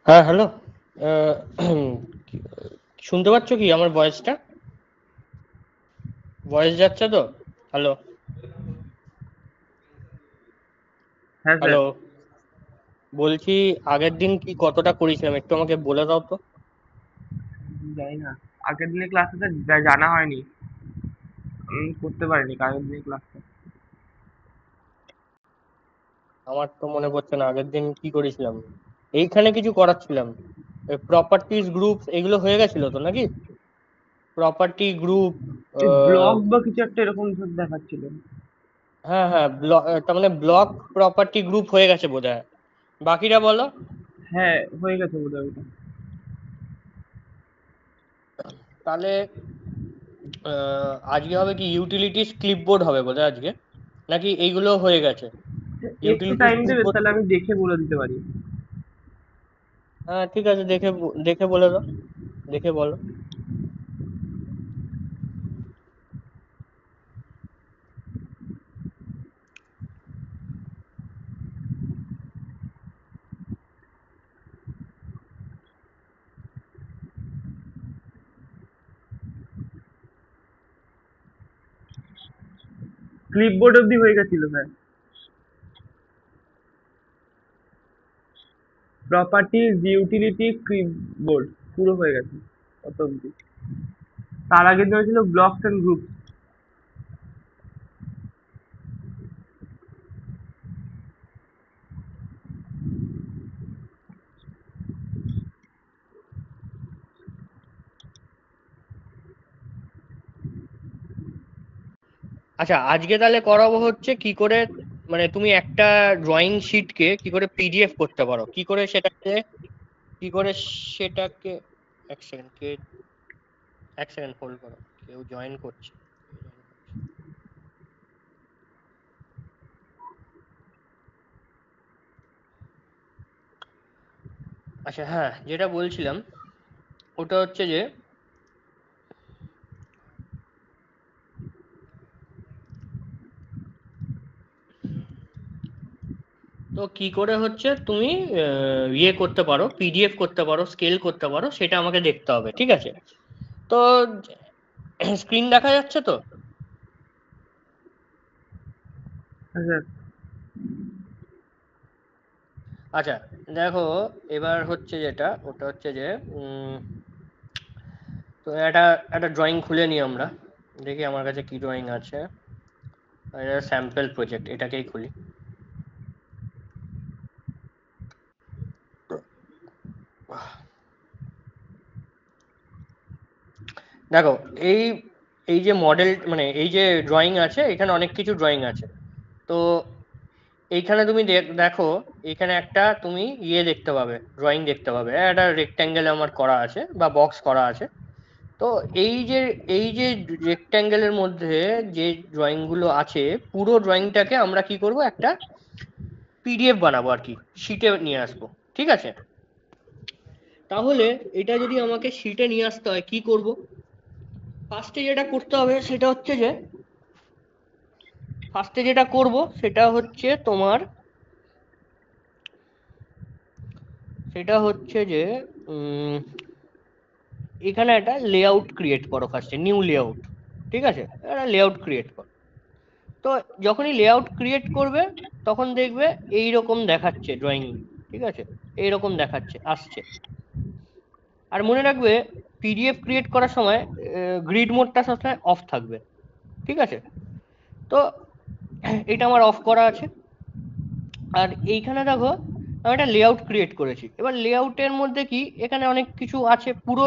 হ্যাঁ, হ্যালো। শুনতে পাচ্ছ কি আমার ভয়েসটা? ভয়েস যাচ্ছে তো? হ্যালো, হ্যাঁ স্যার। হ্যালো। বলছি, আগের দিন কি কতটা করেছিলাম একটু আমাকে বলে দাও তো। জানি না, আগের দিনের ক্লাসে স্যার জানা হয়নি, আমি করতে পারিনি আগের দিনের ক্লাসটা। আমার তো মনে পড়ছে না আগের দিন কি করেছিলাম। এইখানে কিছু করাচ্ছিলাম, প্রপার্টিজ গ্রুপ এগুলো হয়ে গেছিল তো নাকি? Property group. ব্লগ বা কিছু একটা এরকম স্যার দেখাচ্ছিল। হ্যাঁ, হ্যাঁ, তার মানে ব্লক প্রপার্টি গ্রুপ হয়ে গেছে বোধহয়। বাকিটা বলো। হ্যাঁ, হয়ে গেছে বোধহয় ওটা। তাহলে আজকে হবে কি ইউটিলিটিস ক্লিপবোর্ড হবে বোধহয় আজকে, নাকি এইগুলো হয়ে গেছে? একটু ইউটিলিটিস টাইম দেবেন ক্লিপবোর্ড। তাহলে আমি দেখে বলে দিতে পারি। হ্যাঁ, ঠিক আছে, দেখে দেখে বলে দাও, দেখে বলো। ক্লিপবোর্ড অবধি হয়ে গেছিল স্যার। প্রপার্টিজ ইউটিলিটি ক্লিপবোর্ড পুরো হয়ে গেছে অত অবধি। তার আগে যেটা ছিল ব্লকস এন্ড গ্রুপ। আচ্ছা, আজকে তাহলে করাবো হচ্ছে কি করে, মানে তুমি একটা ড্রয়িং শিটকে কি করে পিডিএফ করতে পারো, কি করে সেটাকে এক সেকেন্ড, এক সেকেন্ড হোল্ড করো, কেউ জয়েন করছে। আচ্ছা, হ্যাঁ, যেটা বলছিলাম ওটা হচ্ছে যে তো কি করে হচ্ছে তুমি ইয়ে করতে পারো, পিডিএফ করতে পারো, স্কেল করতে পারো, সেটা আমাকে দেখতে হবে, ঠিক আছে? তো স্ক্রিন দেখা যাচ্ছে তো? হ্যাঁ স্যার। আচ্ছা, দেখো, এবার হচ্ছে যেটা ওটা হচ্ছে যে তো একটা একটা ড্রয়িং খুলে নিই আমরা, দেখি আমার কাছে কি ড্রয়িং আছে। এটা স্যাম্পল প্রজেক্ট, এটাকেই খুলি। দেখো, এই এই যে মডেল, মানে এই যে ড্রয়িং আছে, এখানে অনেক কিছু ড্রয়িং আছে। তো এইখানে তুমি দেখো, এখানে একটা তুমি ইয়ে দেখতে পাবে, ড্রয়িং দেখতে পাবে, একটা রেক্ট্যাঙ্গেল আমার করা আছে বা বক্স করা আছে। তো এই যে রেক্ট্যাঙ্গেলের মধ্যে যে ড্রয়িং গুলো আছে, পুরো ড্রয়িংটাকে আমরা কি করব, একটা পিডিএফ বানাবো আর কি, শিটে নিয়ে আসবো, ঠিক আছে? তাহলে এটা যদি আমাকে শিটে নিয়ে আসতে হয় কি করব? ফার্স্টে যেটা করতে হবে সেটা হচ্ছে যে ফার্স্টে যেটা করব সেটা হচ্ছে তোমার, সেটা হচ্ছে যে উম, এখানে একটা লেআউট ক্রিয়েট করো, ফার্স্টে নিউ লেআউট, ঠিক আছে? একটা লেআউট ক্রিয়েট করো। তো যখনই লেআউট ক্রিয়েট করবে তখন দেখবে এই রকম দেখাচ্ছে ড্রয়িং, ঠিক আছে? এইরকম দেখাচ্ছে, আসছে। আর মনে রাখবে, পিডিএফ ক্রিয়েট করার সময় গ্রিড মোডটা সবসময় অফ থাকবে, ঠিক আছে? তো এটা আমার অফ করা আছে। আর এইখানে দেখো, আমি একটা লেআউট ক্রিয়েট করেছি। এবার লেআউটের মধ্যে কি, এখানে অনেক কিছু আছে, পুরো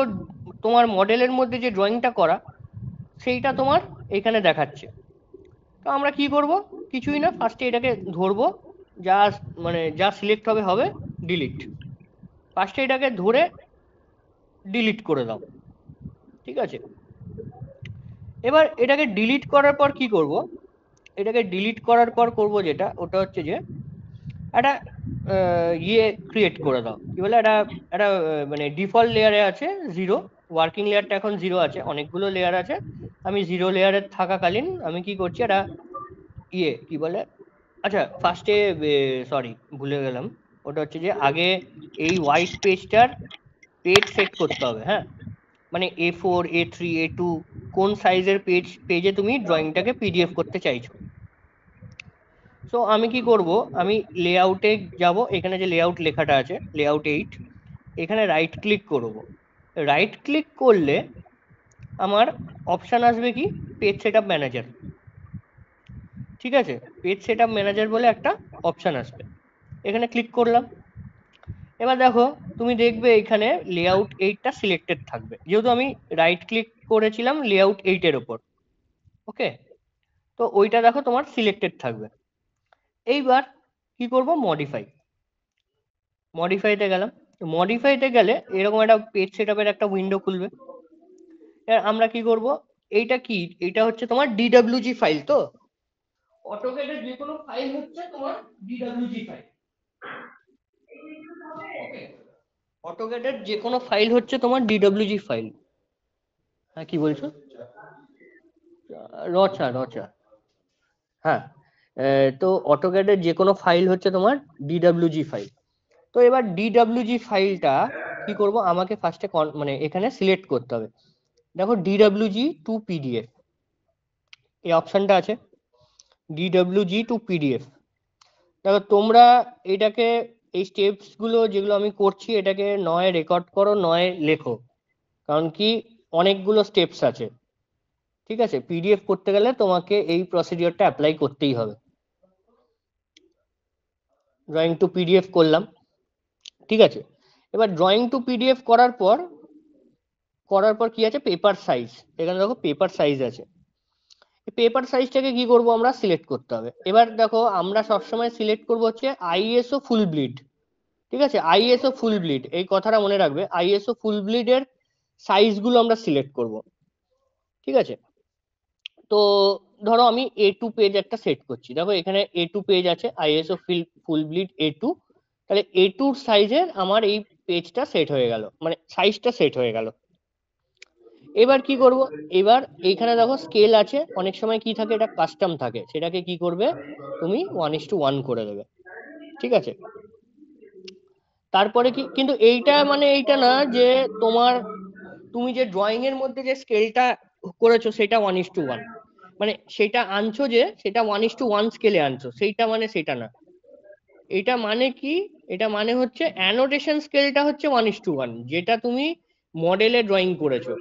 তোমার মডেলের মধ্যে যে ড্রয়িংটা করা সেইটা তোমার এখানে দেখাচ্ছে। তো আমরা কি করব? কিছুই না, ফার্স্টে এটাকে ধরবো, যা মানে যা সিলেক্ট হবে হবে, ডিলিট। ফার্স্টে এটাকে ধরে ডিলিট করে দাও, ঠিক আছে? এবার এটাকে ডিলিট করার পর কি করব? এটাকে ডিলিট করার পর করব যেটা, ওটা হচ্ছে যে একটা ইয়ে ক্রিয়েট করে দাও, কি বলে, একটা একটা মানে ডিফল্ট লেয়ারে আছে জিরো, ওয়ার্কিং লেয়ারটা এখন জিরো আছে, অনেকগুলো লেয়ার আছে। আমি জিরো লেয়ারে থাকাকালীন আমি কি করছি, একটা ইয়ে কি বলে, আচ্ছা ফার্স্টে, সরি ভুলে গেলাম, ওটা হচ্ছে যে আগে এই হোয়াইট পেজটার পেজ সেট করতে হবে। হ্যাঁ, মানে A4, A3, A2 কোন সাইজের পেজে তুমি ড্রয়িংটাকে পিডিএফ করতে চাইছো। সো আমি কি করব, আমি লেআউটে যাব, এখানে যে লেআউট লেখাটা আছে লেআউট 8, এখানে রাইট ক্লিক করব। রাইট ক্লিক করলে আমার অপশান আসবে কি, পেজ সেটআপ ম্যানেজার। ঠিক আছে, পেজ সেটআপ ম্যানেজার বলে একটা অপশান আসবে, এখানে ক্লিক করলাম। এবার দেখো তুমি দেখবে এখানে লেআউট 8টা সিলেক্টেড থাকবে, যেহেতু আমি রাইট ক্লিক করেছিলাম লেআউট 8-এর ওপর। ওকে, তো ওইটা দেখো তোমার সিলেক্টেড থাকবে। এইবার কি করব, মডিফাইতে গেলাম। মডিফাইতে গেলে এরকম একটা পেজ সেটআপের একটা উইন্ডো খুলবে। এবার আমরা কি করব, এইটা কি, এটা হচ্ছে তোমার ডিডব্লিউজি ফাইল। তো অটোক্যাডের যে কোনো ফাইল হচ্ছে তোমার ডিডব্লিউজি ফাইল। ওকে, অটোক্যাডের যে কোনো ফাইল হচ্ছে তোমার ডিডব্লিউজি ফাইল। হ্যাঁ, কি বলছো? রচা রচা হ্যাঁ, তো অটোক্যাডের যে কোনো ফাইল হচ্ছে তোমার ডিডব্লিউজি ফাইল। তো এবার ডিডব্লিউজি ফাইলটা কি করব, আমাকে ফার্স্টে মানে এখানে সিলেক্ট করতে হবে। দেখো ডিডব্লিউজি টু পিডিএফ এই অপশনটা আছে, ডিডব্লিউজি টু পিডিএফ। দেখো তোমরা এটাকে, এই স্টেপসগুলো যেগুলো আমি করছি এটাকে নয় রেকর্ড করো নয় লেখো, কারণ কি অনেকগুলো স্টেপস আছে। ঠিক আছে, পিডিএফ করতে গেলে তোমাকে এই প্রসিডিওরটা অ্যাপ্লাই করতেই হবে। ড্রয়িং টু পিডিএফ করলাম, ঠিক আছে। এবার ড্রয়িং টু পিডিএফ করার পর কি আছে, পেপার সাইজ। এখানে দেখো পেপার সাইজ আছে, পেপার সাইজটাকে কি করব, আমরা সিলেক্ট করতে হবে। এবার দেখো আমরা সবসময় সিলেক্ট করব হচ্ছে আইএসও ফুল ব্লিড। ঠিক আছে, আইএসও ফুল ব্লিড, এই কথাটা মনে রাখবে, আইএসও ফুল ব্লিডের সাইজগুলো আমরা সিলেক্ট করব। ঠিক আছে, তো ধরো আমি A2 পেজ একটা সেট করছি। দেখো এখানে A2 পেজ আছে, আইএসও ফুল ব্লিড A2। তাহলে A2 সাইজের আমার এই পেজটা সেট হয়ে গেল, মানে সাইজটা সেট হয়ে গেল। এবার কি করব, এবার এইখানে দেখো স্কেল আছে, অনেক সময় কি থাকে এটা কাস্টম থাকে, সেটাকে কি করবে তুমি 1:1 করে দেবে। ঠিক আছে, তারপরে কি, কিন্তু এইটা মানে এইটা না যে তোমার, তুমি যে ড্রয়িং এর মধ্যে যে স্কেলটা করেছো সেটা 1:1, মানে সেটা আনছো যে সেটা 1:1 স্কেলে আনছো, সেইটা মানে সেটা না। এটা মানে কি, এটা মানে হচ্ছে অ্যানোটেশন স্কেলটা হচ্ছে 1:1, যেটা তুমি মডেলে ড্রয়িং করেছো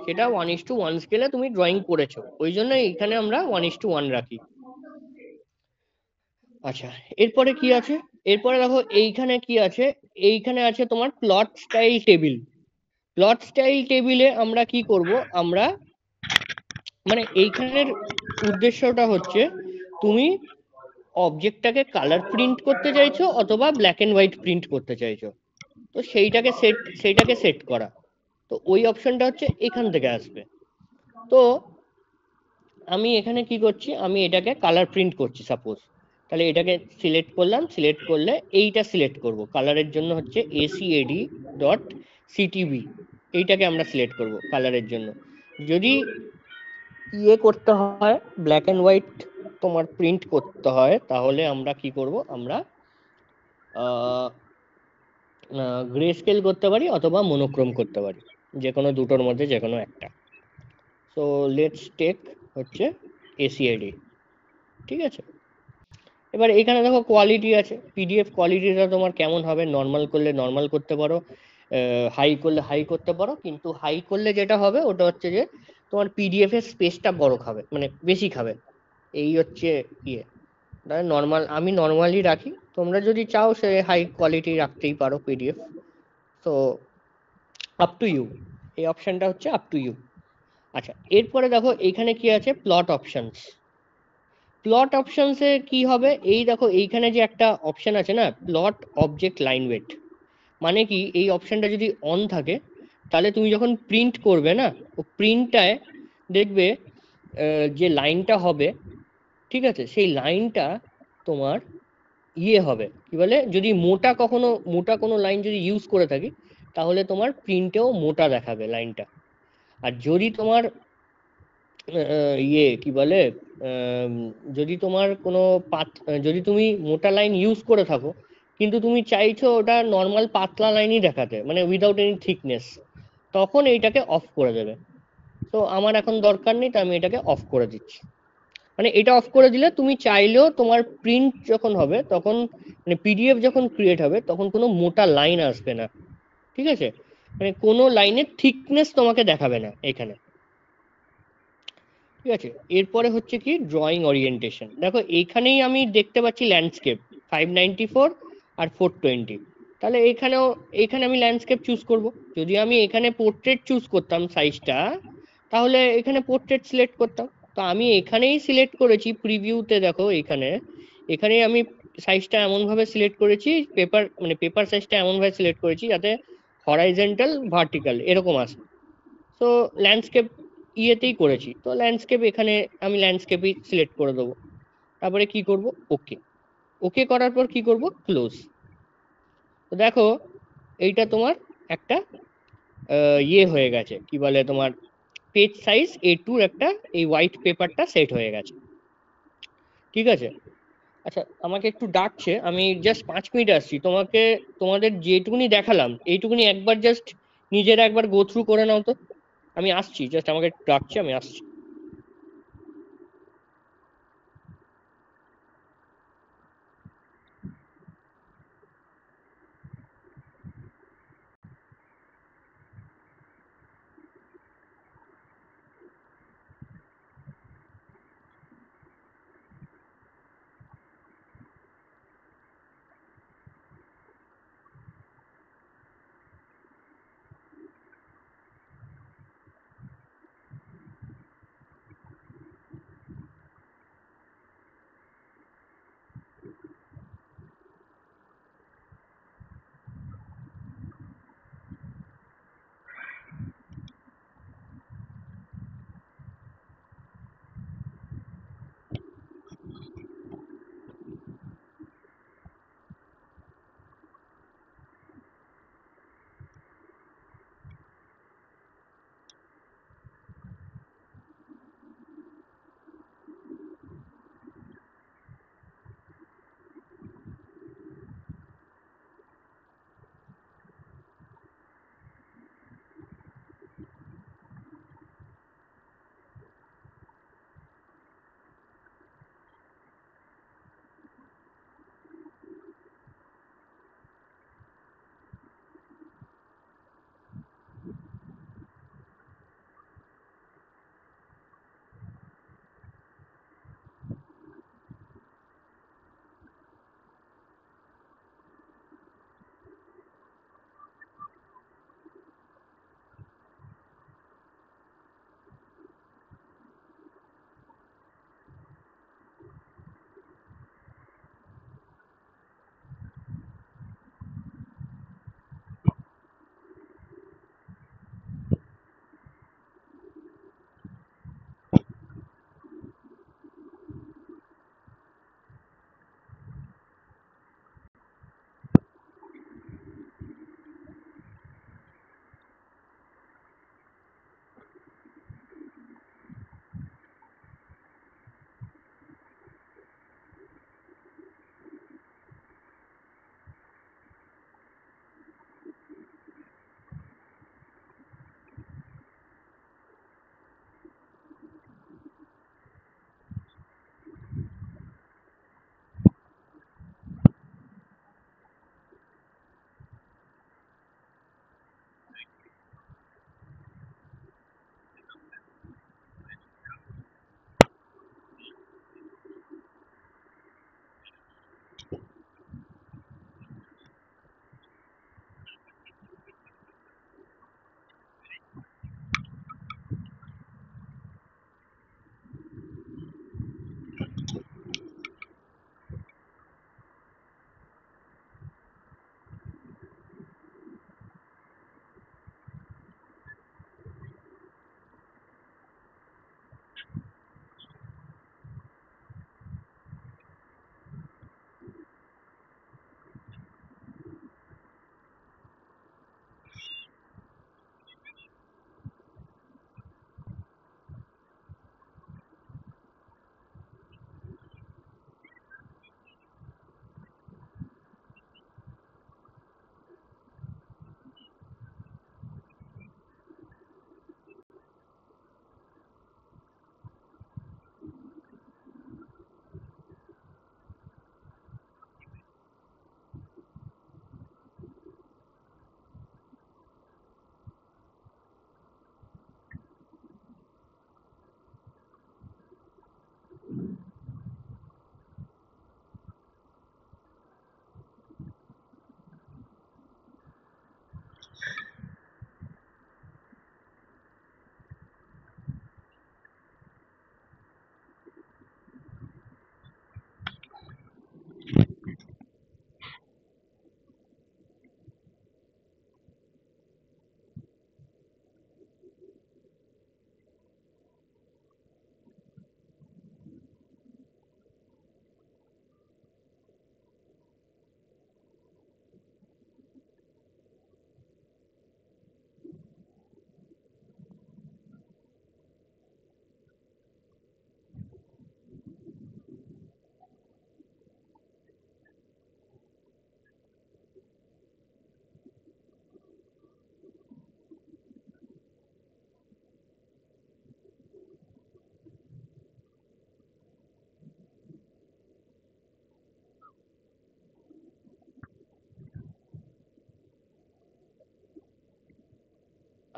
সেটা 1:1 স্কেলে তুমি ড্রয়িং করেছো, ওই জন্য এখানে আমরা 1:1 রাখি। আচ্ছা, এরপরে কি আছে, এরপরে দেখো এইখানে কি আছে, এইখানে আছে তোমার plot style table. Plot style টেবিলে আমরা কি করব, আমরা মানে এইখানের উদ্দেশ্যটা হচ্ছে তুমি অবজেক্টটাকে কালার প্রিন্ট করতে চাইছো অথবা ব্ল্যাক এন্ড হোয়াইট প্রিন্ট করতে চাইছো, তো সেইটাকে সেট করা। তো ওই অপশনটা হচ্ছে এখান থেকে আসবে। তো আমি এখানে কি করছি, আমি এটাকে কালার প্রিন্ট করছি সাপোজ, তাহলে এটাকে সিলেক্ট করলাম, সিলেক্ট করলে এইটা সিলেক্ট করব, কালারের জন্য হচ্ছে ACAD.CTB, এইটাকে আমরা সিলেক্ট করব কালারের জন্য। যদি ইয়ে করতে হয়, ব্ল্যাক এন্ড হোয়াইট তোমার প্রিন্ট করতে হয়, তাহলে আমরা কি করব, আমরা গ্রে স্কেল করতে পারি অথবা মনোক্রোম করতে পারি, যে কোনো দুটোর মধ্যে যে কোনো একটা। সো লেটস টেক হচ্ছে ACAD। ঠিক আছে, এবার এখানে দেখো কোয়ালিটি আছে, পিডিএফ কোয়ালিটিটা তোমার কেমন হবে, নর্মাল করলে নর্মাল করতে পারো, হাই করলে হাই করতে পারো, কিন্তু হাই করলে যেটা হবে ওটা হচ্ছে যে তোমার পিডিএফ এর স্পেসটা বড় খাবে, মানে বেশি খাবে, এই হচ্ছে ইয়ে। নর্মাল, আমি নর্মালি রাখি, তোমরা যদি চাও সে হাই কোয়ালিটি রাখতেই পারো পিডিএফ। তো আপ টু ইউ, এই অপশনটা হচ্ছে আপ টু ইউ। আচ্ছা, এরপরে দেখো এইখানে কি আছে, প্লট অপশনস। প্লট অপশনসে কি হবে, এই দেখো এইখানে যে একটা অপশন আছে না, প্লট অবজেক্ট লাইন ওয়েট, মানে কি এই অপশনটা যদি অন থাকে তাহলে তুমি যখন প্রিন্ট করবে না, ও প্রিন্টটায় দেখবে যে লাইনটা হবে, ঠিক আছে, সেই লাইনটা তোমার ইয়ে হবে, কি বলে, যদি মোটা কোনো লাইন যদি ইউজ করে থাকি তাহলে তোমার প্রিন্টেও মোটা দেখাবে লাইনটা। আর যদি তোমার ইয়ে কি বলে, যদি তোমার কোনো যদি তুমি মোটা লাইন ইউজ করে থাকো কিন্তু তুমি চাইছো ওটা নর্মাল পাতলা লাইনই দেখাতে, মানে উইদাউট এনি থিকনেস, তখন এইটাকে অফ করে দেবে। তো আমার এখন দরকার নেই, তো আমি এটাকে অফ করে দিচ্ছি। মানে এটা অফ করে দিলে তুমি চাইলেও তোমার প্রিন্ট যখন হবে তখন, মানে পিডিএফ যখন ক্রিয়েট হবে তখন কোনো মোটা লাইন আসবে না, ঠিক আছে? মানে কোনো লাইনের থিকনেস তোমাকে দেখাবে না এখানে, ঠিক আছে? এরপরে হচ্ছে কি ড্রয়িং ওরিয়েন্টেশন। দেখো এইখানেই আমি দেখতে পাচ্ছি ল্যান্ডস্কেপ 594 আর 420। তাহলে এখানে আমি ল্যান্ডস্কেপ চুজ করব। যদি আমি এখানে পোর্ট্রেট চুজ করতাম সাইজটা, তাহলে এখানে পোর্ট্রেট সিলেক্ট করতাম। তো আমি এখানেই সিলেক্ট করেছি প্রিভিউতে, দেখো এখানে, এখানেই আমি সাইজটা এমনভাবে সিলেক্ট করেছি, মানে পেপার সাইজটা এমনভাবে সিলেক্ট করেছি যাতে হরাইজন্টাল ভার্টিক্যাল এরকম আসে। তো ল্যান্ডস্কেপ ইয়েতেই করেছি, তো ল্যান্ডস্কেপ এখানে আমি ল্যান্ডস্কেপই সিলেক্ট করে দেবো। তারপরে কি করব, ওকে। ওকে করার পর কি করব, ক্লোজ। তো দেখো এইটা তোমার একটা ইয়ে হয়ে গেছে, কি বলে তোমার, পেজ সাইজ A2 একটা এই হোয়াইট পেপারটা সেট হয়ে গেছে, ঠিক আছে? আচ্ছা, আমাকে একটু ডাকছে, আমি জাস্ট 5 মিনিট আসছি। তোমাদের যেটুকুনি দেখালাম এইটুকুনি একবার জাস্ট নিজেরা একবার গো থ্রু করে নাও তো। আমি আসছি, জাস্ট আমাকে একটু ডাকছে, আমি আসছি।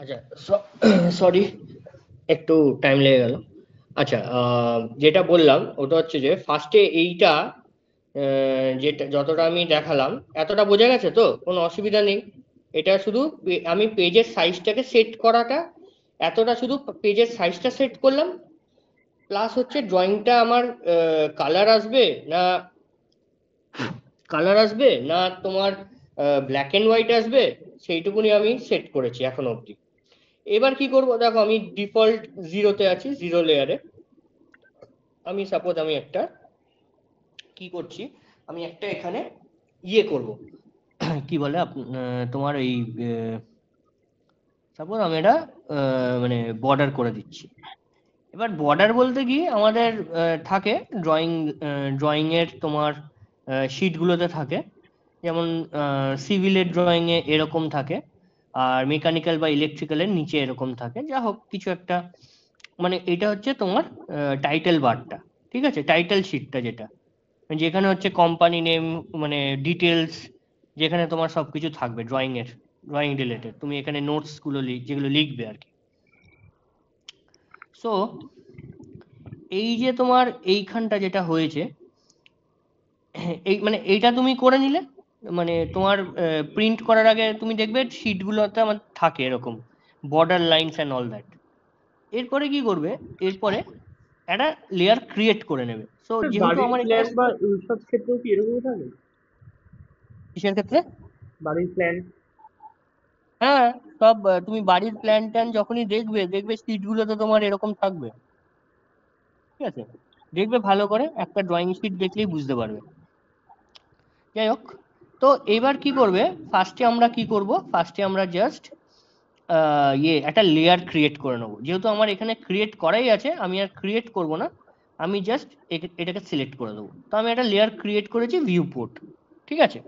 আচ্ছা, সরি, একটু টাইম লেগে গেল। আচ্ছা, যেটা বললাম ওটা হচ্ছে যে ফার্স্টে এইটা, যেটা যতটা আমি দেখালাম এতটা বোঝা গেছে তো, কোনো অসুবিধা নেই। এটা শুধু আমি পেজের সাইজটাকে সেট করাটা, এতটা শুধু পেজের সাইজটা সেট করলাম, প্লাস হচ্ছে ড্রয়িংটা আমার কালার আসবে না, তোমার ব্ল্যাক অ্যান্ড হোয়াইট আসবে, সেইটুকুনি আমি সেট করেছি এখন অবধি। এবার কি করব, দেখো আমি ডিফল্ট জিরোতে আছি, জিরো লেয়ারে। আমি সাপোজ আমি একটা কি করছি, আমি একটা এখানে ইয়ে করব, কি বলে তোমার এই সাপোজ আমি এটা মানে বর্ডার করে দিচ্ছি। এবার বর্ডার বলতে কি আমাদের থাকে ড্রয়িং এর তোমার শিটগুলোতে থাকে, যেমন সিভিলের ড্রয়িং এ এরকম থাকে, আর মেকানিক্যাল বা ইলেকট্রিক্যালের নিচে এরকম থাকে, যা হোক কিছু একটা। মানে এটা হচ্ছে তোমার টাইটেল বারটা, ঠিক আছে, টাইটেল শিটটা, যেটা যেখানে হচ্ছে কোম্পানি নেম, মানে ডিটেলস, যেখানে তোমার সবকিছু থাকবে ড্রয়িং রিলেটেড, তুমি এখানে নোটস গুলো যেগুলো লিখবে আর কি। সো এই যে তোমার এইখানটা যেটা হয়েছে, এই মানে এইটা তুমি করে নিলে, মানে তোমার প্রিন্ট করার আগে তুমি দেখবে শিটগুলোতে আমার থাকে এরকম border lines and all that. এরপরে কি করবে, এরপরে একটা লেয়ার ক্রিয়েট করে নেবে। সো যেহেতু বাড়ির আমার এখানে প্ল্যান বা এইসব ক্ষেত্রেও কি এরকমই থাকে? কিসের ক্ষেত্রে? বাড়ির প্ল্যান? হ্যাঁ, সব তুমি বাড়ির প্ল্যান ট্যান যখনই দেখবে শিটগুলোতে তোমার এরকম থাকবে, ঠিক আছে, দেখবে ভালো করে, একটা ড্রয়িং শিট দেখলেই বুঝতে পারবে। যাই হোক, তো এবার কি করবে, ফার্স্টে আমরা জাস্ট একটা লেয়ার ক্রিয়েট করে নেবো। যেহেতু আমার এখানে ক্রিয়েট করাই আছে, আমি আর ক্রিয়েট করব না, আমি জাস্ট এটাকে সিলেক্ট করে দেবো। তো আমি একটা লেয়ার ক্রিয়েট করেছি, ভিউ পোর্ট, ঠিক আছে।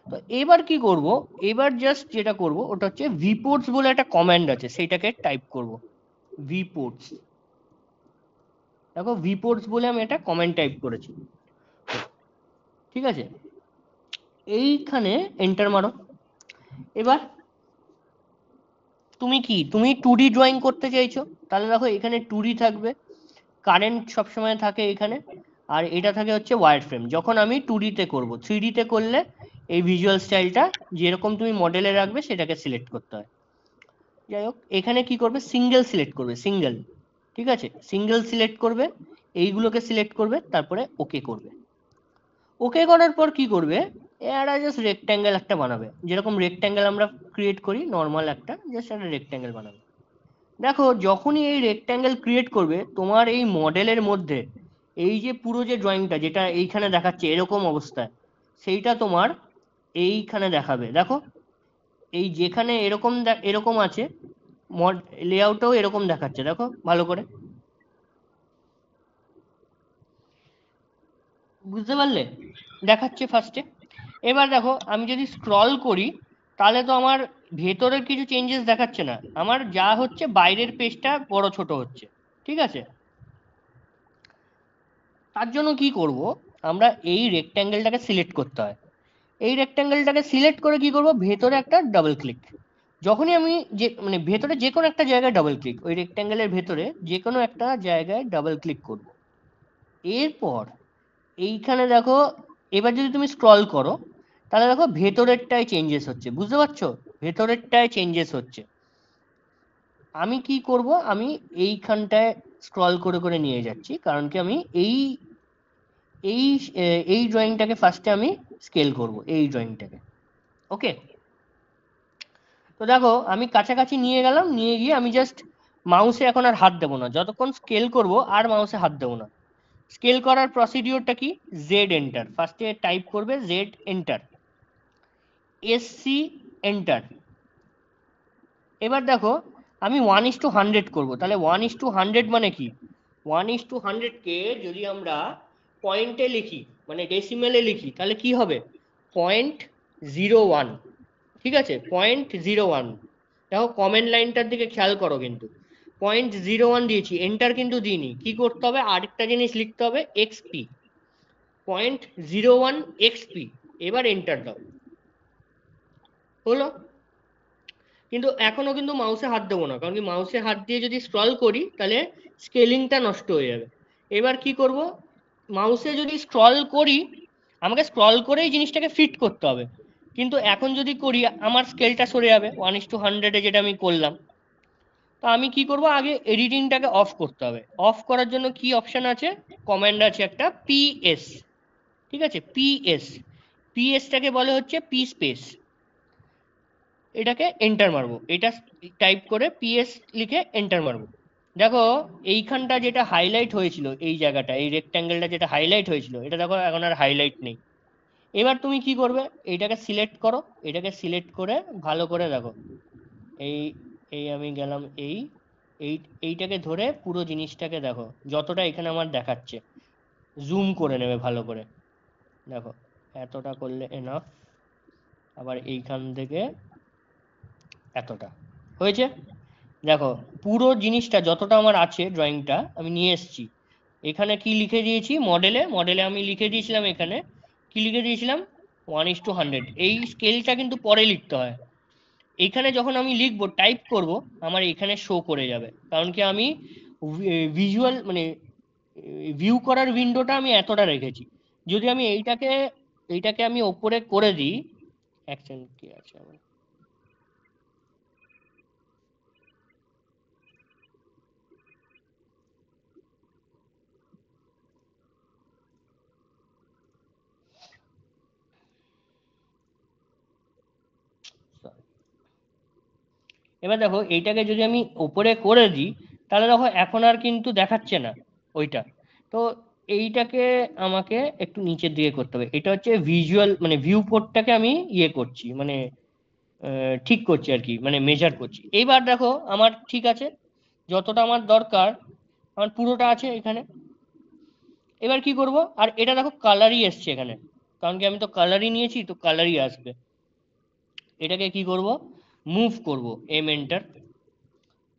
তো এবার কি করব, এবার জাস্ট যেটা করব ওটা হচ্ছে ভিপোর্টস বলে একটা কমান্ড আছে, সেইটাকে টাইপ করব, ভিপোর্টস। দেখো ভিপোর্টস বলে আমি একটা কমেন্ট টাইপ করেছি, ঠিক আছে। এইখানে এন্টার মারো। এবার তুমি 2D ড্রয়িং করতে চাইছো, তাহলে দেখো এখানে 2D থাকবে, কারেন্ট সবসময় থাকে এখানে, আর এটা থাকে হচ্ছে ওয়ার ফ্রেম। যখন আমি 2D তে করব, 3D তে করলে এই ভিজুয়াল স্টাইলটা যেরকম তুমি মডেলে রাখবে সেটাকে সিলেক্ট করতে হয়। যাই হোক, এখানে কি করবে, সিঙ্গেল সিলেক্ট করবে, সিঙ্গেল, ঠিক আছে, সিঙ্গেল সিলেক্ট করবে, এইগুলোকে সিলেক্ট করবে, তারপরে ওকে করবে। ওকে করার পর কি করবে, এটা জাস্ট রেক্ট্যাঙ্গেল একটা বানাবে, যেরকম রেক্ট্যাঙ্গেল আমরা ক্রিয়েট করি নর্মাল একটা, জাস্ট একটা রেক্ট্যাঙ্গেল বানাবে। দেখো যখনই এই রেক্ট্যাঙ্গেল ক্রিয়েট করবে, তোমার এই মডেলের মধ্যে এই যে পুরো যে ড্রয়িংটা যেটা এইখানে দেখাচ্ছে এরকম অবস্থায়, সেইটা তোমার এইখানে দেখাবে। দেখো এই যেখানে এরকম এরকম আছে, লেআউটটাও এরকম দেখাচ্ছে, দেখো ভালো করে, বুঝতে পারলে, দেখাচ্ছে ফার্স্টে। এবার দেখো আমি যদি স্ক্রল করি, তাহলে তো আমার ভেতরের কিছু চেঞ্জেস দেখাচ্ছে না, আমার যা হচ্ছে বাইরের পেজটা বড় ছোট হচ্ছে, ঠিক আছে। তার জন্য কি করব, আমরা এই রেক্ট্যাঙ্গেলটাকে সিলেক্ট করতে হয়। এই রেক্ট্যাঙ্গেলটাকে সিলেক্ট করে কি করব, ভেতরে একটা ডাবল ক্লিক। যখনই আমি যে মানে ভেতরে যে কোনো একটা জায়গায় ডাবল ক্লিক, ওই রেক্ট্যাঙ্গেলের ভেতরে যে কোনো একটা জায়গায় ডাবল ক্লিক করব। এরপর এইখানে দেখো, এবার যদি তুমি স্ক্রল করো, তাহলে দেখো ভেতরেরটায় চেঞ্জেস হচ্ছে, বুঝতে পারছো, ভেতরেরটায় চেঞ্জেস হচ্ছে। আমি কি করব, আমি এইখানটায় স্ক্রল করে করে নিয়ে যাচ্ছি, কারণ কি আমি এই এই এই ড্রয়িংটাকে ফার্স্টে আমি স্কেল করব, এই ড্রয়িংটাকে, ওকে। তো দেখো আমি কাছাকাছি নিয়ে গেলাম, নিয়ে গিয়ে আমি জাস্ট মাউসে এখন আর হাত দেবো না, যতক্ষণ স্কেল করব আর মাউসে হাত দেবো না। স্কেল করার প্রসিডিওরটা কি, জেড এন্টার, ফার্স্টে টাইপ করবে জেড এন্টার, এসসি এন্টার। এবার দেখো আমি 1:100 করবো, তাহলে 1:100 মানে কি, 1:100 কে যদি আমরা পয়েন্টে লিখি, মানে ডেসিমেলে লিখি, তাহলে কি হবে, 0.01, ঠিক আছে, 0.01। দেখো কমেন্ট লাইনটার দিকে খেয়াল করো, কিন্তু 0.01 দিয়েছি, এন্টার কিন্তু দিইনি। কি করতে হবে, আরেকটা জিনিস লিখতে হবে, এক্সপি, 0.01 এক্সপি। এবার এন্টার দাও, হলো। কিন্তু এখনো কিন্তু মাউসে হাত দেবো না, কারণ কি মাউসে হাত দিয়ে যদি স্ক্রল করি তাহলে স্কেলিংটা নষ্ট হয়ে যাবে। এবার কি করব, মাউসে যদি স্ক্রল করি, আমাকে স্ক্রল করেই জিনিসটাকে ফিট করতে হবে, কিন্তু এখন যদি করি আমার স্কেলটা সরে যাবে 1:100-এ যেটা আমি করলাম। তো আমি কি করব, আগে এডিটিংটাকে অফ করতে হবে। অফ করার জন্য কি অপশন আছে, কমান্ড আছে একটা পিএস, ঠিক আছে, পিএস। পিএসটাকে বলে হচ্ছে পি স্পেস। এটাকে এন্টার মারবো, এটা টাইপ করে পিএস লিখে এন্টার মারবো। দেখো এইখানটা যেটা হাইলাইট হয়েছিল, এই জায়গাটা, এই রেক্ট্যাঙ্গেলটা যেটা হাইলাইট হয়েছিল, এটা দেখো এখন আর হাইলাইট নেই। এবার তুমি কি করবে, এইটাকে সিলেক্ট করো, এটাকে সিলেক্ট করে ভালো করে দেখো, এই এই আমি গেলাম এই এইটাকে ধরে পুরো জিনিসটাকে দেখো, যতটা এখানে আমার দেখাচ্ছে জুম করে নেবে ভালো করে। দেখো এতটা করলে এনাফ, আবার এইখান থেকে এতটা হয়েছে। দেখো পুরো জিনিসটা যতটা আমার আছে ড্রয়িংটা আমি নিয়ে এসেছি। এখানে কি লিখে দিয়েছি, মডেলে মডেলে আমি লিখে দিয়েছিলাম, এখানে কি লিখে দিয়েছিলাম, 1:100। এই স্কেলটা কিন্তু পরে লিখতে হয়। এইখানে যখন আমি লিখবো, টাইপ করব, আমার এখানে শো করে যাবে, কারণ কি আমি ভিজুয়াল মানে ভিউ করার উইন্ডোটা আমি এতটা রেখেছি। যদি আমি এইটাকে এইটাকে আমি ওপরে করে দিই, অ্যাকশন কি আছে আমার, এবার দেখো এইটাকে যদি আমি ওপরে করে দিই, তাহলে দেখো এখন আর কিন্তু দেখাচ্ছে না ওইটা। তো এইটাকে আমাকে একটু নিচের দিকে করতে হবে। এটা হচ্ছে ভিজুয়াল মানে ভিউ পোর্টটাকে আমি ইয়ে করছি, মানে ঠিক করছি আর কি, মানে মেজার করছি। এইবার দেখো আমার ঠিক আছে, যতটা আমার দরকার আমার পুরোটা আছে এখানে। এবার কি করব, আর এটা দেখো কালারই এসছে এখানে, কারণ কি আমি তো কালারই নিয়েছি, তো কালারই আসবে। এটাকে কি করব, মুভ করব, এম এন্টার।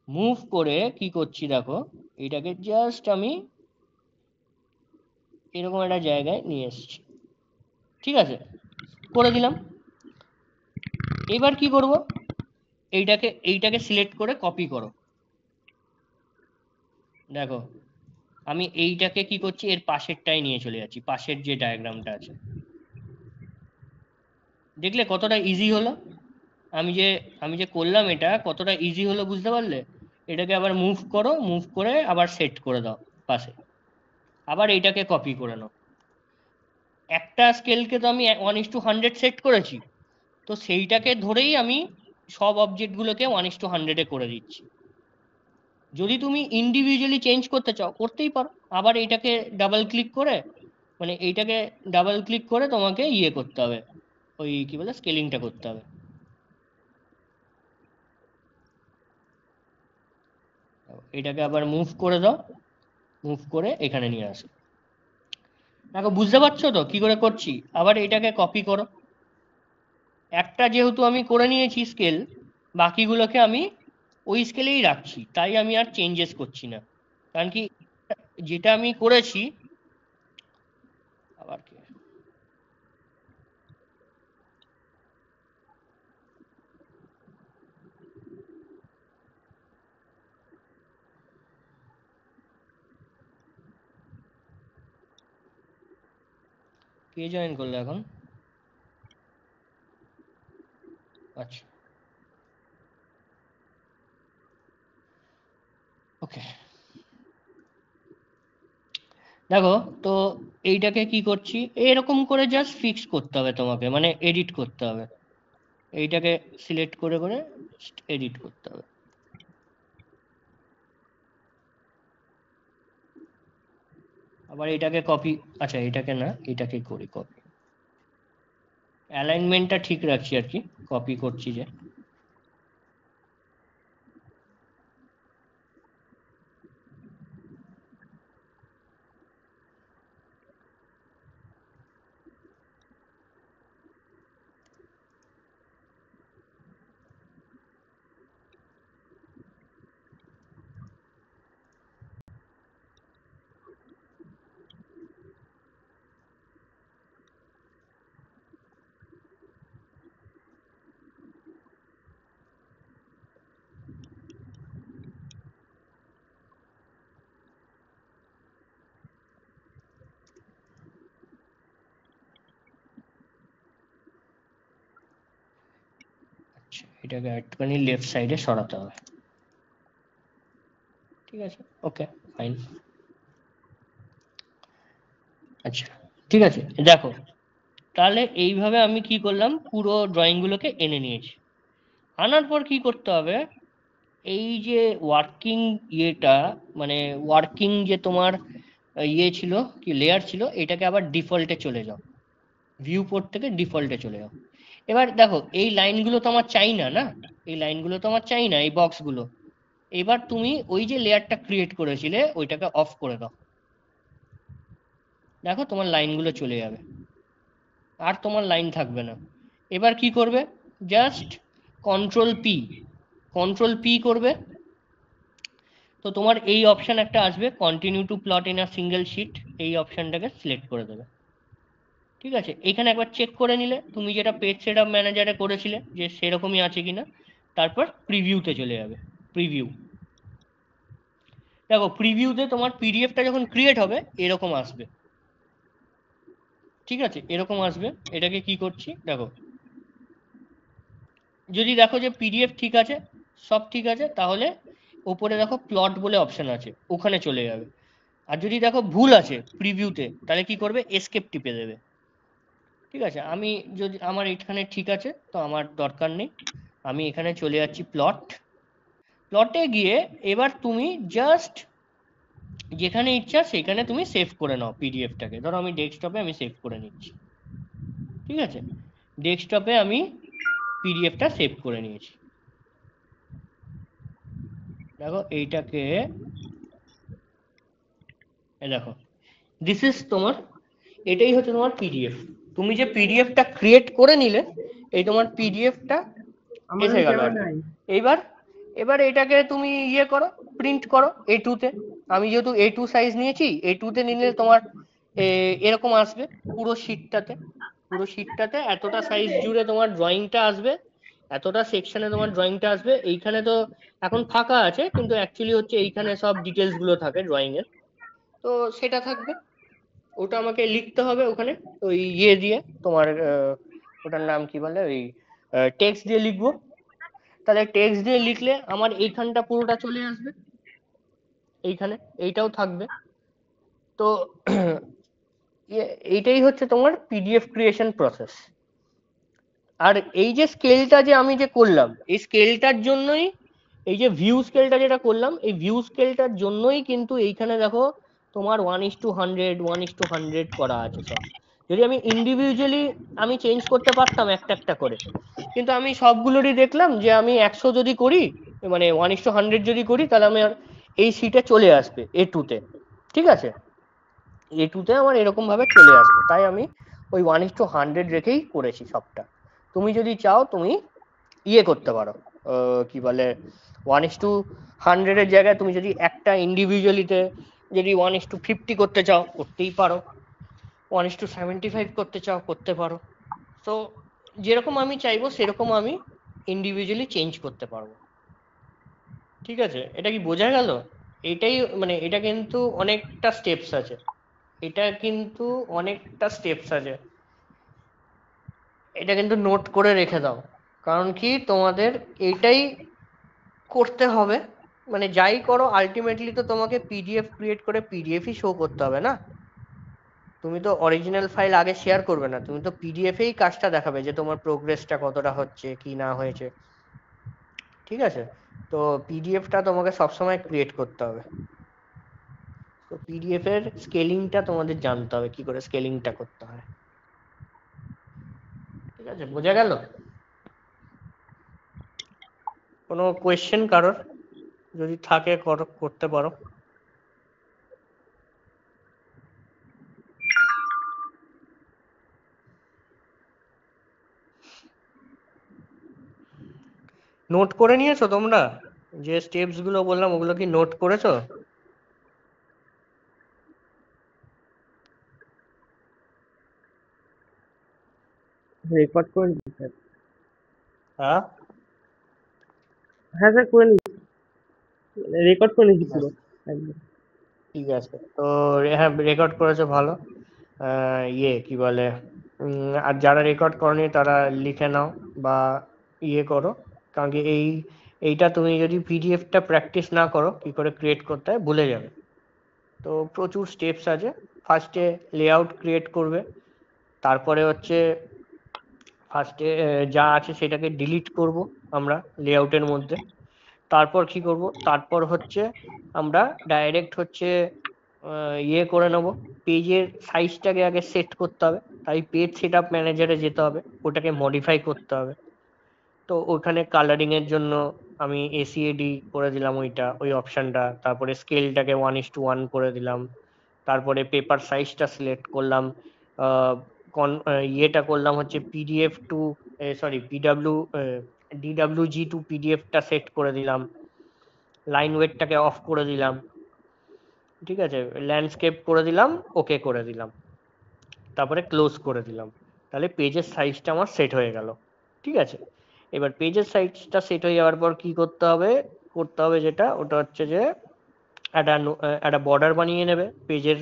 মুভ করে কি করছি দেখো, এটাকে জাস্ট আমি এরকম একটা জায়গায় নিয়ে এসেছি, ঠিক আছে, করে দিলাম। এবার কি করব, এইটাকে সিলেক্ট করে কপি করো। দেখো আমি এইটাকে কি করছি, এর পাশেরটাই নিয়ে চলে যাচ্ছি, পাশের যে ডায়াগ্রামটা আছে। দেখলে কতটা ইজি হলো, আমি যে আমি যে করলাম এটা কতটা ইজি হলো, বুঝতে পারলে? এটাকে আবার মুভ করো, মুভ করে আবার সেট করে দাও পাশে, আবার এইটাকে কপি করে নাও। একটা স্কেলকে তো আমি 1:100 সেট করেছি, তো সেইটাকে ধরেই আমি সব অবজেক্টগুলোকে 1:100-এ করে দিচ্ছি। যদি তুমি ইন্ডিভিজুয়ালি চেঞ্জ করতে চাও করতেই পারো, আবার এইটাকে ডাবল ক্লিক করে, মানে এইটাকে ডাবল ক্লিক করে তোমাকে ইয়ে করতে হবে, ওই কি বলে স্কেলিংটা করতে হবে। এটাকে আবার মুভ করে দাও, মুভ করে এখানে নিয়ে আসো। দেখো বুঝতে পারছো তো কি করে করছি? আবার এটাকে কপি করো। একটা যেহেতু আমি করে নিয়েছি স্কেল, বাকিগুলোকে আমি ওই স্কেলেই রাখছি, তাই আমি আর চেঞ্জেস করছি না, কারণ কি যেটা আমি করেছি। আবার কে জয়েন করলো এখন? আচ্ছা, ওকে। দেখো, তো এইটাকে কি করছি, এরকম করে জাস্ট ফিক্স করতে হবে তোমাকে, মানে এডিট করতে হবে। এইটাকে সিলেক্ট করে করে এডিট করতে হবে। আবার এটাকে কপি, আচ্ছা এটাকে না, এটাকে করি কপি, অ্যালাইনমেন্টটা ঠিক রাখছি আর কি, কপি করছি যে। এটাকে একটুখানি লেফট সাইডে সরাতে হবে, ঠিক আছে, ওকে ফাইন। আচ্ছা ঠিক আছে, দেখো তাহলে এইভাবে আমি কি করলাম, পুরো ড্রয়িং গুলোকে এনে নিয়েছি। আনার পর কি করতে হবে, এই যে ওয়ার্কিং ইয়েটা, মানে ওয়ার্কিং যে তোমার ইয়ে ছিল, কি লেয়ার ছিল, এটাকে আবার ডিফল্টে চলে যাও, ভিউ পোর্ট থেকে ডিফল্টে চলে যাও। এবার দেখো এই লাইনগুলো তো আমার চাই না, না এই লাইনগুলো তো আমার চাই না, এই বক্সগুলো। এবার তুমি ওই যে লেয়ারটা ক্রিয়েট করেছিলে ওইটাকে অফ করে দাও, দেখো তোমার লাইনগুলো চলে যাবে, আর তোমার লাইন থাকবে না। এবার কি করবে, জাস্ট কন্ট্রোল পি করবে, তো তোমার এই অপশন একটা আসবে, continue to plot in a single sheet, এই অপশনটাকে সিলেক্ট করে দেবে। ঠিক আছে, এখানে একবার চেক করে নিলে তুমি যেটা পেজ সেটআপ ম্যানেজারে করেছিলে যে সেরকমই আছে কিনা, তারপর প্রিভিউতে চলে যাবে। প্রিভিউ, দেখো প্রিভিউতে তোমার পিডিএফটা যখন ক্রিয়েট হবে এরকম আসবে, ঠিক আছে, এরকম আসবে। এটাকে কি করছি দেখো, যদি দেখো যে পিডিএফ ঠিক আছে, সব ঠিক আছে, তাহলে ওপরে দেখো প্লট বলে অপশন আছে, ওখানে চলে যাবে। আর যদি দেখো ভুল আছে প্রিভিউতে, তাহলে কি করবে, এসকেপ টিপে দেবে। ঠিক আছে, আমি যদি আমার এখানে ঠিক আছে তো আমার দরকার নেই, আমি এখানে চলে যাচ্ছি প্লটে গিয়ে এবার তুমি জাস্ট যেখানে ইচ্ছা সেখানে তুমি সেভ করে নাও পিডিএফটাকে। ধরো আমি ডেস্কটপে আমি সেভ করে নিচ্ছি, ঠিক আছে, ডেস্কটপে আমি পিডিএফটা সেভ করে নিয়েছি। দেখো এইটাকে, দেখো দিস ইজ তোমার, এটাই হচ্ছে তোমার পিডিএফ। তুমি যে পিডিএফটা ক্রিয়েট করে নিলে, এই তোমার পিডিএফটা আমার এসে গেল আর কি। নাই। এইবার এবার এটাকে তুমি ইয়ে করো, প্রিন্ট করো A2-তে। আমি যেহেতু A2 সাইজ নিয়েছি, A2-তে নিলে তোমার এরকম আসবে পুরো শিটটাতে এতটা সাইজ জুড়ে তোমার ড্রয়িংটা আসবে, এতটা সেকশনে তোমার ড্রয়িংটা আসবে। এইখানে তো এখন ফাঁকা আছে, কিন্তু অ্যাকচুয়ালি হচ্ছে এইখানে সব ডিটেলস গুলো থাকে ড্রয়িং এর, তো সেটা থাকবে। ওটা আমাকে লিখতে হবে ওখানে, ওই ইয়ে দিয়ে তোমার ওটার নাম কি বলে, ওই টেক্সট দিয়ে লিখবো। তাহলে টেক্সট দিয়ে লিখলে আমার এইখানটা পুরোটা চলে আসবে, এইখানে এইটাও থাকবে। তো এইটাই হচ্ছে তোমার পিডিএফ ক্রিয়েশন প্রসেস। আর এই যে স্কেলটা যে আমি যে করলাম, এই স্কেলটার জন্যই, এই যে ভিউ স্কেলটা যেটা করলাম, এই ভিউ স্কেলটার জন্যই কিন্তু এইখানে দেখো তোমার 1:100 1:100 করা আছে সব। যদি আমি ইন্ডিভিজুয়ালি আমি চেঞ্জ করতে পারতাম একটা একটা করে, কিন্তু আমি সবগুলোরই দেখলাম যে আমি 100 যদি করি, মানে 1:100 যদি করি, তাহলে আমি এই সিটে চলে আসবে A2-তে, ঠিক আছে, A2-তে আমার এরকম ভাবে চলে আসবে। তাই আমি ওই 1:100 রেখেই করেছি সবটা। তুমি যদি চাও তুমি ইয়ে করতে পারো, কি বলে, 1:100 এর জায়গায় তুমি যদি একটা ইন্ডিভিজুয়ালিতে যদি 1:50 করতে চাও করতেই পারো, 1:75 করতে চাও করতে পারো। তো যেরকম আমি চাইবো সেরকম আমি ইন্ডিভিজুয়ালি চেঞ্জ করতে পারবো। ঠিক আছে, এটা কি বোঝা গেল? এটাই মানে এটা কিন্তু অনেকটা স্টেপস আছে, এটা কিন্তু অনেকটা স্টেপস আছে, এটা কিন্তু নোট করে রেখে দাও। কারণ কি তোমাদের এটাই করতে হবে, মানে যাই করো আলটিমেটলি তো তোমাকে পিডিএফ ক্রিয়েট করে পিডিএফই শো করতে হবে না। তুমি তো অরিজিনাল ফাইল আগে শেয়ার করবে না, তুমি তো পিডিএফেই কাজটা দেখাবে যে তোমার প্রোগ্রেসটা কতটা হচ্ছে কি না হয়েছে। ঠিক আছে, তো পিডিএফটা তোমাকে সবসময় ক্রিয়েট করতে হবে। তো পিডিএফ এর স্কেলিংটা তোমাদের জানতে হবে, কি করে স্কেলিংটা করতে হয়। ঠিক আছে, বোঝা গেল? কোনো কোয়েশ্চেন কারোর যদি থাকে করতে পারো। নোট করে নিয়েছো তোমরা? যে স্টেপস গুলো বললাম ওগুলো কি নোট করেছো? রেকর্ড করে নিচ্ছি স্যার। হ্যাঁ, হ্যাঁ স্যার করে নিচ্ছি, রেকর্ড করে নিচ্ছি পুরো একদম। ঠিক আছে, তো হ্যাঁ রেকর্ড করেছো ভালো। ইয়ে কি বলে, আর যারা রেকর্ড করনি তারা লিখে নাও, বা ইয়ে করো, কারণ কি এইটা তুমি যদি পিডিএফটা প্র্যাকটিস না করো কি করে ক্রিয়েট করতে হয় ভুলে যাবে। তো প্রচুর স্টেপস আছে। ফার্স্টে লেআউট ক্রিয়েট করবে, তারপরে হচ্ছে ফার্স্টে যা আছে সেটাকে ডিলিট করব আমরা লেআউটের মধ্যে। তারপর কি করব, তারপর হচ্ছে আমরা ডাইরেক্ট হচ্ছে ইয়ে করে নেব, পেজের সাইজটাকে আগে সেট করতে হবে, তাই পেজ সেট আপ ম্যানেজারে যেতে হবে, ওটাকে মডিফাই করতে হবে। তো ওখানে কালারিংয়ের জন্য আমি এসিএডি করে দিলাম ওই অপশানটা, তারপরে স্কেলটাকে 1:1 করে দিলাম, তারপরে পেপার সাইজটা সিলেক্ট করলাম, ইয়েটা করলাম হচ্ছে PDF to sorry DWG to পিডিএফটা সেট করে দিলাম, লাইন ওয়েটটাকে অফ করে দিলাম, ঠিক আছে, ল্যান্ডস্কেপ করে দিলাম, ওকে করে দিলাম, তারপরে ক্লোজ করে দিলাম। তাহলে পেজের সাইজটা আমার সেট হয়ে গেল। ঠিক আছে, এবার পেজের সাইজটা সেট হয়ে যাওয়ার পর কি করতে হবে যেটা, ওটা হচ্ছে যে একটা বর্ডার বানিয়ে নেবে পেজের,